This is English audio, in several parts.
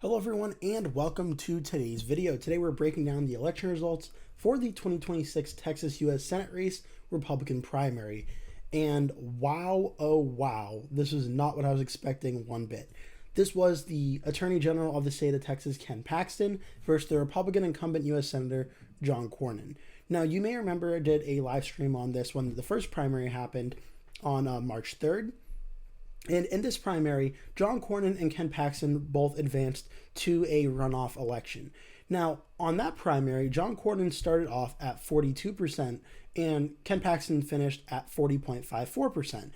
Hello everyone and welcome to today's video. Today we're breaking down the election results for the 2026 Texas U.S. Senate race Republican primary. And wow, oh wow, this was not what I was expecting one bit. This was the Attorney General of the state of Texas, Ken Paxton, versus the Republican incumbent U.S. Senator John Cornyn. Now you may remember I did a live stream on this when the first primary happened on March 3rd. And in this primary, John Cornyn and Ken Paxton both advanced to a runoff election. Now, on that primary, John Cornyn started off at 42%, and Ken Paxton finished at 40.54%.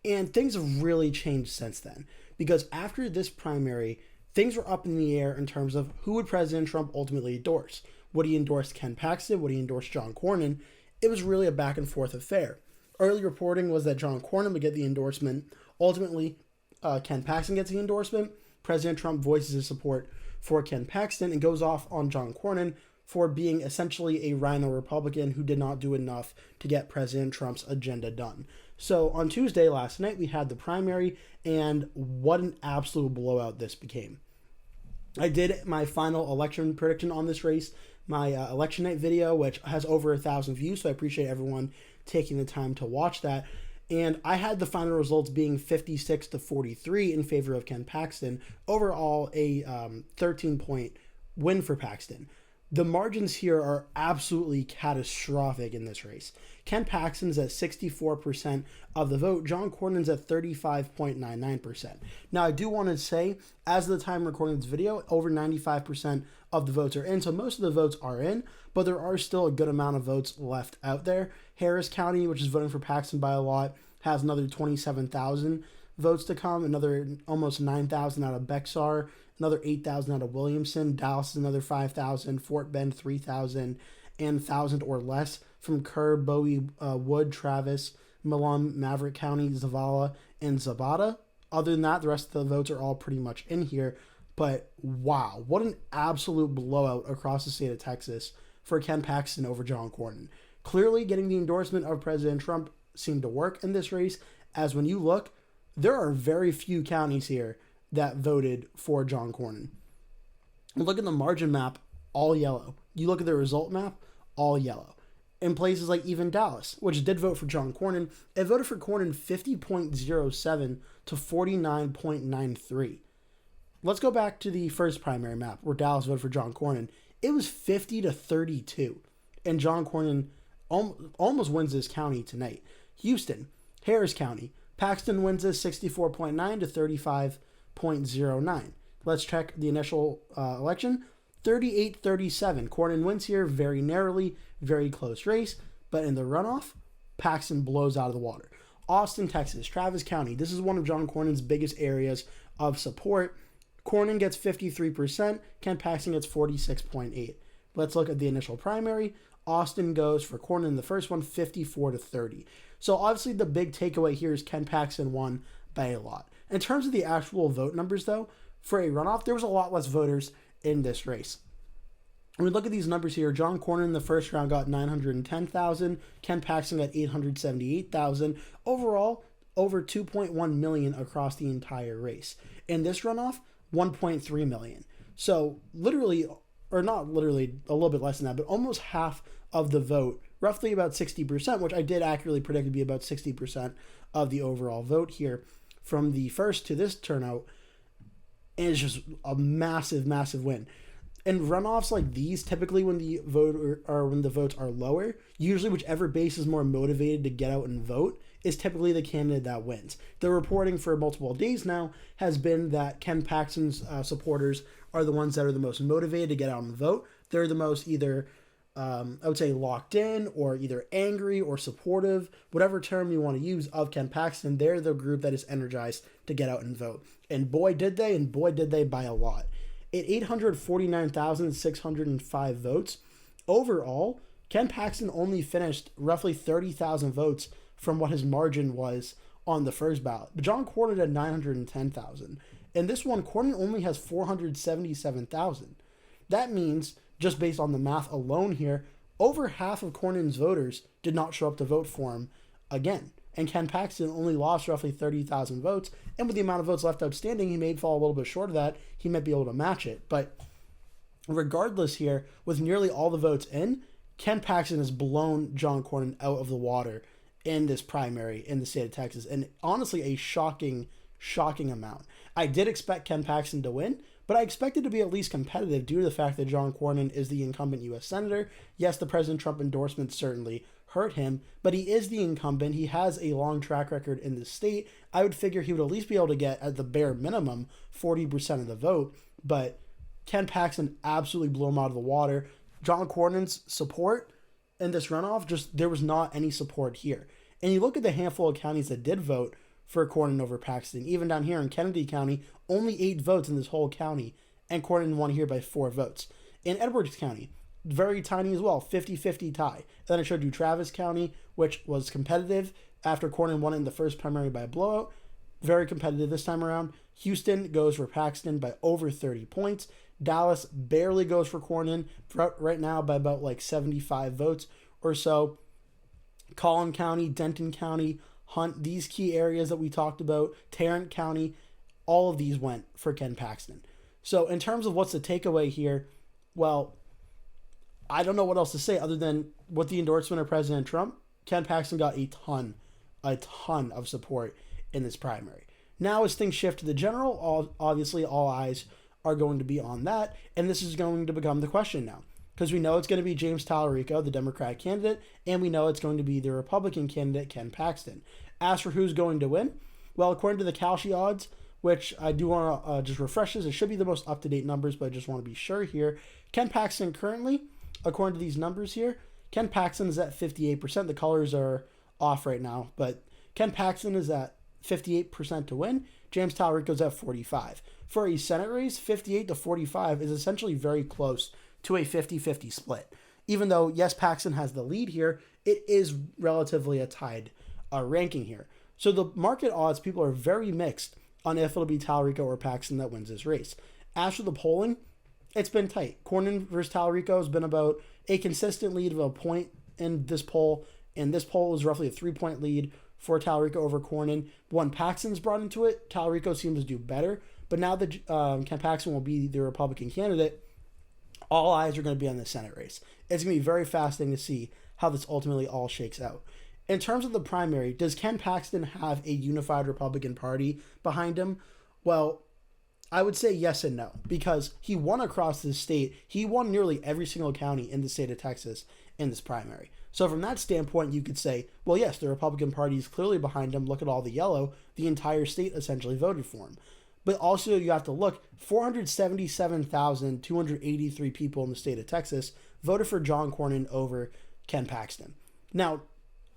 And things have really changed since then, because after this primary, things were up in the air in terms of who would President Trump ultimately endorse. Would he endorse Ken Paxton? Would he endorse John Cornyn? It was really a back and forth affair. Early reporting was that John Cornyn would get the endorsement. Ultimately, Ken Paxton gets the endorsement. President Trump voices his support for Ken Paxton and goes off on John Cornyn for being essentially a rhino Republican who did not do enough to get President Trump's agenda done. So on Tuesday last night, we had the primary, and what an absolute blowout this became. I did my final election prediction on this race, my election night video, which has over 1,000 views, so I appreciate everyone taking the time to watch that. And I had the final results being 56-43 in favor of Ken Paxton. Overall, a 13-point win for Paxton. The margins here are absolutely catastrophic in this race. Ken Paxton's at 64% of the vote. John Cornyn's at 35.99%. Now, I do want to say, as of the time recording this video, over 95% of the votes are in. So most of the votes are in, but there are still a good amount of votes left out there. Harris County, which is voting for Paxton by a lot, has another 27,000 votes to come, another almost 9,000 out of Bexar, another 8,000 out of Williamson. Dallas is another 5,000, Fort Bend 3,000, and 1,000 or less from Kerr, Bowie, Wood, Travis, Milam, Maverick County, Zavala, and Zapata. Other than that, the rest of the votes are all pretty much in here. But wow, what an absolute blowout across the state of Texas for Ken Paxton over John Cornyn. Clearly, getting the endorsement of President Trump seemed to work in this race, as when you look, there are very few counties here that voted for John Cornyn. Look at the margin map, all yellow. You look at the result map, all yellow. In places like even Dallas, which did vote for John Cornyn, it voted for Cornyn 50.07 to 49.93. Let's go back to the first primary map where Dallas voted for John Cornyn. It was 50-32, and John Cornyn almost wins this county tonight. Houston, Harris County, Paxton wins this 64.9 to 35.09. Let's check the initial election. 38-37. Cornyn wins here very narrowly, very close race, but in the runoff, Paxton blows out of the water. Austin, Texas, Travis County. This is one of John Cornyn's biggest areas of support. Cornyn gets 53%, Ken Paxton gets 46.8. Let's look at the initial primary. Austin goes for Cornyn in the first one, 54-30. So obviously the big takeaway here is Ken Paxton won by a lot. In terms of the actual vote numbers, though, for a runoff, there was a lot less voters in this race. When we look at these numbers here, John Cornyn in the first round got 910,000, Ken Paxton got 878,000. Overall, over 2.1 million across the entire race. In this runoff, 1.3 million. So literally, or not literally, a little bit less than that, but almost half of the vote, roughly about 60%, which I did accurately predict to be about 60% of the overall vote here from the first to this turnout. And it's just a massive, massive win. In runoffs like these, typically when the votes are lower, usually whichever base is more motivated to get out and vote is typically the candidate that wins. The reporting for multiple days now has been that Ken Paxton's supporters are the ones that are the most motivated to get out and vote. They're the most either, I would say, locked in or either angry or supportive, whatever term you want to use of Ken Paxton. They're the group that is energized to get out and vote. And boy did they by a lot. At 849,605 votes, overall, Ken Paxton only finished roughly 30,000 votes from what his margin was on the first ballot. But John Cornyn had 910,000. In this one, Cornyn only has 477,000. That means, just based on the math alone here, over half of Cornyn's voters did not show up to vote for him again. and Ken Paxton only lost roughly 30,000 votes. And with the amount of votes left outstanding, he may fall a little bit short of that. He might be able to match it. But regardless here, with nearly all the votes in, Ken Paxton has blown John Cornyn out of the water in this primary in the state of Texas. And honestly, a shocking amount. I did expect Ken Paxton to win, but I expected to be at least competitive due to the fact that John Cornyn is the incumbent U.S. Senator. Yes, the President Trump endorsement certainly hurt him, but he is the incumbent. He has a long track record in the state. I would figure he would at least be able to get, at the bare minimum, 40% of the vote, but Ken Paxton absolutely blew him out of the water. John Cornyn's support in this runoff, there was not any support here. And you look at the handful of counties that did vote for Cornyn over Paxton. Even down here in Kennedy County, only 8 votes in this whole county, and Cornyn won here by 4 votes. In Edwards County, very tiny as well, 50-50 tie. And then I showed you Travis County, which was competitive after Cornyn won it in the first primary by a blowout. Very competitive this time around. Houston goes for Paxton by over 30 points. Dallas barely goes for Cornyn right now by about like 75 votes or so. Collin County, Denton County, Hunt, these key areas that we talked about, Tarrant County, all of these went for Ken Paxton. So in terms of what's the takeaway here, well, I don't know what else to say other than with the endorsement of President Trump, Ken Paxton got a ton of support in this primary. Now as things shift to the general, obviously all eyes are going to be on that, and this is going to become the question now. Because we know it's going to be James Talarico, the Democratic candidate, and we know it's going to be the Republican candidate, Ken Paxton. As for who's going to win, well, according to the Kalshi odds, which I do want to just refresh this, it should be the most up-to-date numbers, but I just want to be sure here. Ken Paxton currently, according to these numbers here, Ken Paxton is at 58%. The colors are off right now, but Ken Paxton is at 58% to win. James Talarico is at 45%. For a Senate race, 58 to 45 is essentially very close to a 50-50 split. Even though, yes, Paxton has the lead here, it is relatively a tied ranking here. So the market odds, people are very mixed on if it'll be Talarico or Paxton that wins this race. As for the polling, it's been tight. Cornyn versus Talarico has been about a consistent lead of a point in this poll, and this poll is roughly a 3-point lead for Talarico over Cornyn. When Paxton's brought into it, Talarico seems to do better, but now that Ken Paxton will be the Republican candidate, all eyes are going to be on the Senate race. It's going to be very fascinating to see how this ultimately all shakes out. In terms of the primary, does Ken Paxton have a unified Republican Party behind him? Well, I would say yes and no, because he won across the state. He won nearly every single county in the state of Texas in this primary. So from that standpoint, you could say, well, yes, the Republican Party is clearly behind him. Look at all the yellow. The entire state essentially voted for him. But also you have to look, 477,283 people in the state of Texas voted for John Cornyn over Ken Paxton. Now,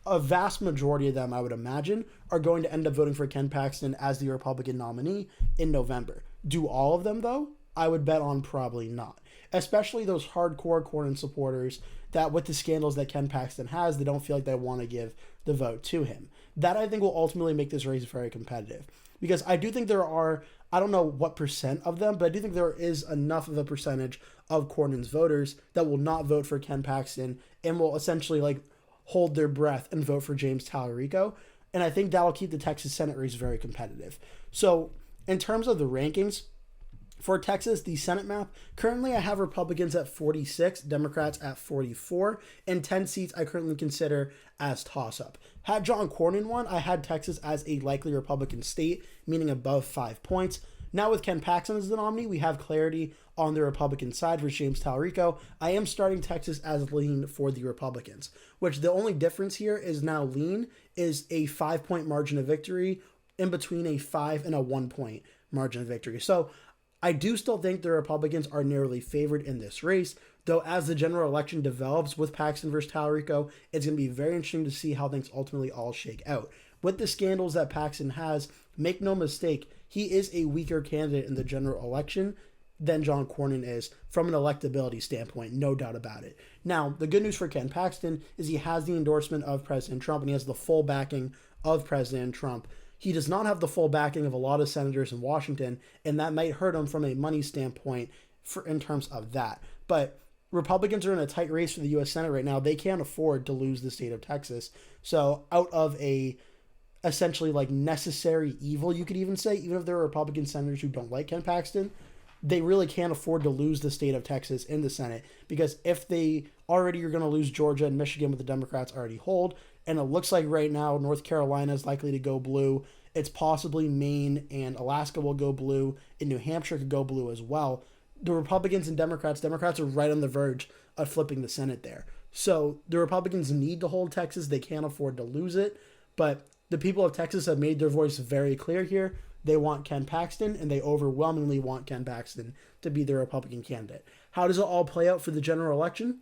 a vast majority of them, I would imagine, are going to end up voting for Ken Paxton as the Republican nominee in November. Do all of them, though? I would bet on probably not. Especially those hardcore Cornyn supporters that with the scandals that Ken Paxton has, they don't feel like they want to give the vote to him. That, I think, will ultimately make this race very competitive. Because I do think there are, I don't know what percent of them, but I do think there is enough of a percentage of Cornyn's voters that will not vote for Ken Paxton and will essentially hold their breath and vote for James Talarico. And I think that'll keep the Texas Senate race very competitive. So in terms of the rankings, for Texas, the Senate map, currently I have Republicans at 46, Democrats at 44, and 10 seats I currently consider as toss-up. Had John Cornyn won, I had Texas as a likely Republican state, meaning above 5 points. Now with Ken Paxton as the nominee, we have clarity on the Republican side for James Talarico. I am starting Texas as lean for the Republicans, which the only difference here is now lean is a 5-point margin of victory in between a 5 and a 1-point margin of victory. So I do still think the Republicans are narrowly favored in this race, though as the general election develops with Paxton versus Talarico, it's going to be very interesting to see how things ultimately all shake out. With the scandals that Paxton has, make no mistake, he is a weaker candidate in the general election than John Cornyn is from an electability standpoint, no doubt about it. Now, the good news for Ken Paxton is he has the endorsement of President Trump and he has the full backing of President Trump. He does not have the full backing of a lot of senators in Washington, and that might hurt him from a money standpoint in terms of that. But Republicans are in a tight race for the U.S. Senate right now. They can't afford to lose the state of Texas. So out of a essentially like necessary evil, you could even say, even if there are Republican senators who don't like Ken Paxton, they really can't afford to lose the state of Texas in the Senate, because if they already are going to lose Georgia and Michigan, what the Democrats already hold, and it looks like right now North Carolina is likely to go blue. It's possibly Maine and Alaska will go blue, and New Hampshire could go blue as well. The Republicans and Democrats are right on the verge of flipping the Senate there. So the Republicans need to hold Texas. They can't afford to lose it. But the people of Texas have made their voice very clear here. They want Ken Paxton, and they overwhelmingly want Ken Paxton to be their Republican candidate. How does it all play out for the general election?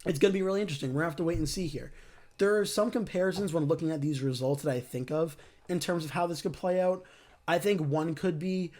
It's going to be really interesting. We're going to have to wait and see here. There are some comparisons when looking at these results that I think of in terms of how this could play out. I think one could be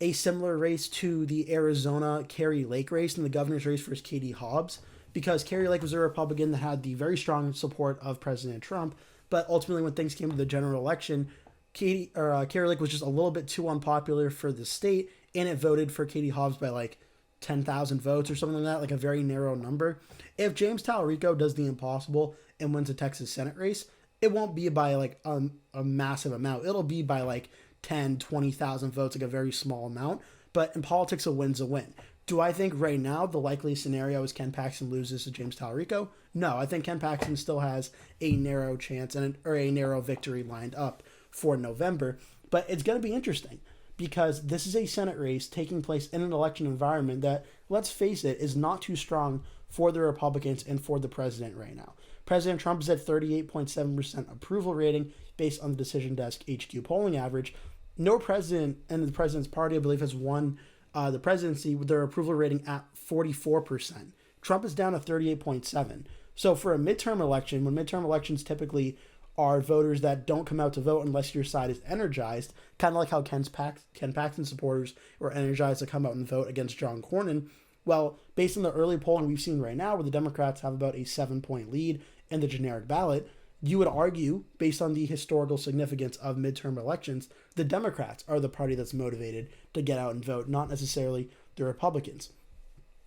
a similar race to the Arizona Kari Lake race and the governor's race versus Katie Hobbs, because Kari Lake was a Republican that had the very strong support of President Trump, but ultimately when things came to the general election, Kari Lake was just a little bit too unpopular for the state, and it voted for Katie Hobbs by like 10,000 votes or something like that, like a very narrow number. If James Talarico does the impossible and wins a Texas Senate race, it won't be by like a massive amount. It'll be by like 10, 20,000 votes, like a very small amount. But in politics, a win's a win. Do I think right now the likely scenario is Ken Paxton loses to James Talarico? No, I think Ken Paxton still has a narrow chance or a narrow victory lined up for November. But it's going to be interesting because this is a Senate race taking place in an election environment that, let's face it, is not too strong for the Republicans and for the president right now. President Trump is at 38.7% approval rating based on the Decision Desk HQ polling average. No president in the president's party, I believe, has won the presidency with their approval rating at 44%. Trump is down to 38.7%. So for a midterm election, when midterm elections typically are voters that don't come out to vote unless your side is energized, kind of like how Ken Paxton supporters were energized to come out and vote against John Cornyn. Well, based on the early polling we've seen right now, where the Democrats have about a 7-point lead in the generic ballot, you would argue, based on the historical significance of midterm elections, the Democrats are the party that's motivated to get out and vote, not necessarily the Republicans.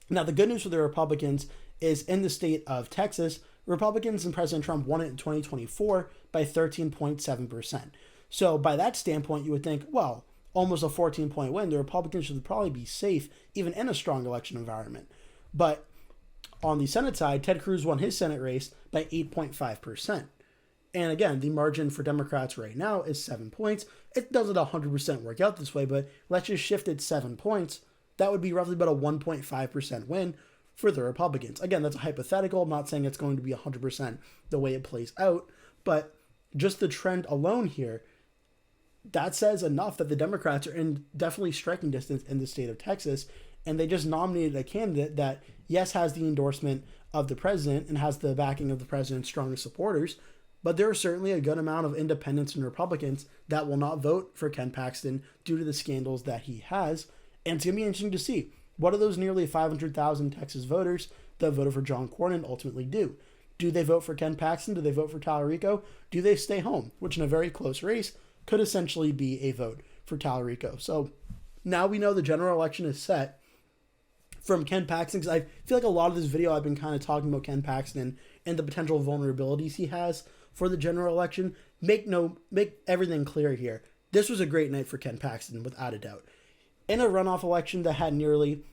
Now, the good news for the Republicans is in the state of Texas, Republicans and President Trump won it in 2024 by 13.7%. So by that standpoint, you would think, well, almost a 14-point win, the Republicans should probably be safe, even in a strong election environment. But on the Senate side, Ted Cruz won his Senate race by 8.5%. And again, the margin for Democrats right now is 7 points. It doesn't 100% work out this way, but let's just shift it 7 points. That would be roughly about a 1.5% win for the Republicans. Again, that's a hypothetical. I'm not saying it's going to be 100% the way it plays out, but just the trend alone here, that says enough that the Democrats are in definitely striking distance in the state of Texas, and they just nominated a candidate that, yes, has the endorsement of the president and has the backing of the president's strongest supporters, but there are certainly a good amount of independents and Republicans that will not vote for Ken Paxton due to the scandals that he has, and it's going to be interesting to see what do those nearly 500,000 Texas voters that voted for John Cornyn ultimately do. Do they vote for Ken Paxton? Do they vote for Talarico? Do they stay home? Which in a very close race could essentially be a vote for Talarico. So now we know the general election is set from Ken Paxton, because I feel like a lot of this video I've been kind of talking about Ken Paxton and the potential vulnerabilities he has for the general election. Make everything clear here. This was a great night for Ken Paxton, without a doubt. In a runoff election that had nearly,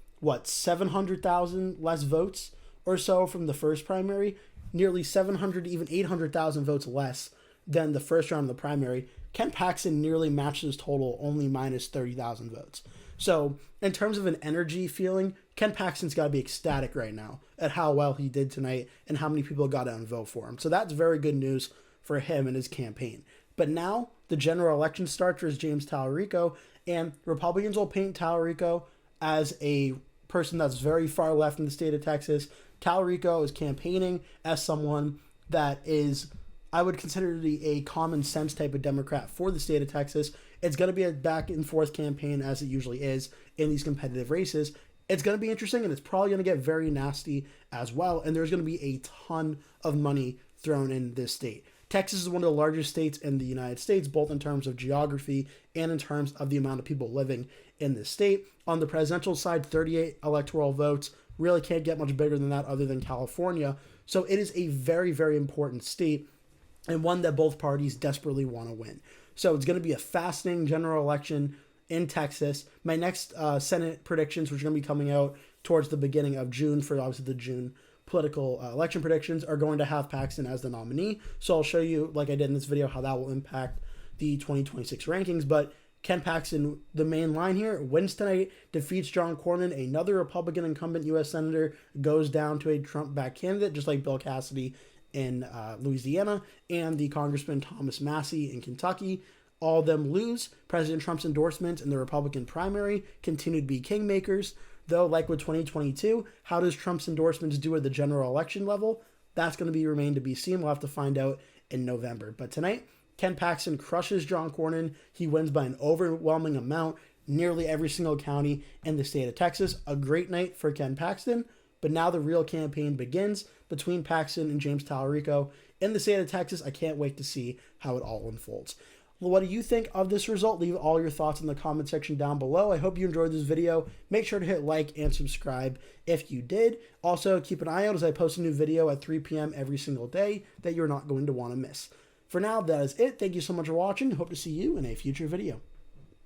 700,000 less votes or so from the first primary, nearly 700 to even 800,000 votes less than the first round of the primary, Ken Paxton nearly matched his total, only minus 30,000 votes. So in terms of an energy feeling, Ken Paxton's got to be ecstatic right now at how well he did tonight and how many people got out and vote for him. So that's very good news for him and his campaign. But now the general election starts for James Talarico, and Republicans will paint Talarico as a person that's very far left in the state of Texas. Talarico is campaigning as someone that is, I would consider to be a common sense type of Democrat for the state of Texas. It's going to be a back and forth campaign, as it usually is in these competitive races. It's going to be interesting, and it's probably going to get very nasty as well. And there's going to be a ton of money thrown in this state. Texas is one of the largest states in the United States, both in terms of geography and in terms of the amount of people living in this state. On the presidential side, 38 electoral votes. Really can't get much bigger than that other than California. So it is a very, very important state. and one that both parties desperately want to win. So it's going to be a fascinating general election in Texas. My next Senate predictions, which are going to be coming out towards the beginning of June for obviously the June political election predictions, are going to have Paxton as the nominee. So I'll show you, like I did in this video, how that will impact the 2026 rankings. But Ken Paxton, the main line here, wins tonight, defeats John Cornyn, another Republican incumbent U.S. Senator, goes down to a Trump-backed candidate, just like Bill Cassidy in Louisiana, and the Congressman Thomas Massie in Kentucky. All of them lose. President Trump's endorsements in the Republican primary continue to be kingmakers. Though, like with 2022, how does Trump's endorsements do at the general election level? That's going to remain to be seen. We'll have to find out in November. But tonight, Ken Paxton crushes John Cornyn. He wins by an overwhelming amount, nearly every single county in the state of Texas. A great night for Ken Paxton. But now the real campaign begins between Paxton and James Talarico in the state of Texas. I can't wait to see how it all unfolds. Well, what do you think of this result? Leave all your thoughts in the comment section down below. I hope you enjoyed this video. Make sure to hit like and subscribe if you did. Also, keep an eye out as I post a new video at 3 p.m. every single day that you're not going to want to miss. For now, that is it. Thank you so much for watching. Hope to see you in a future video.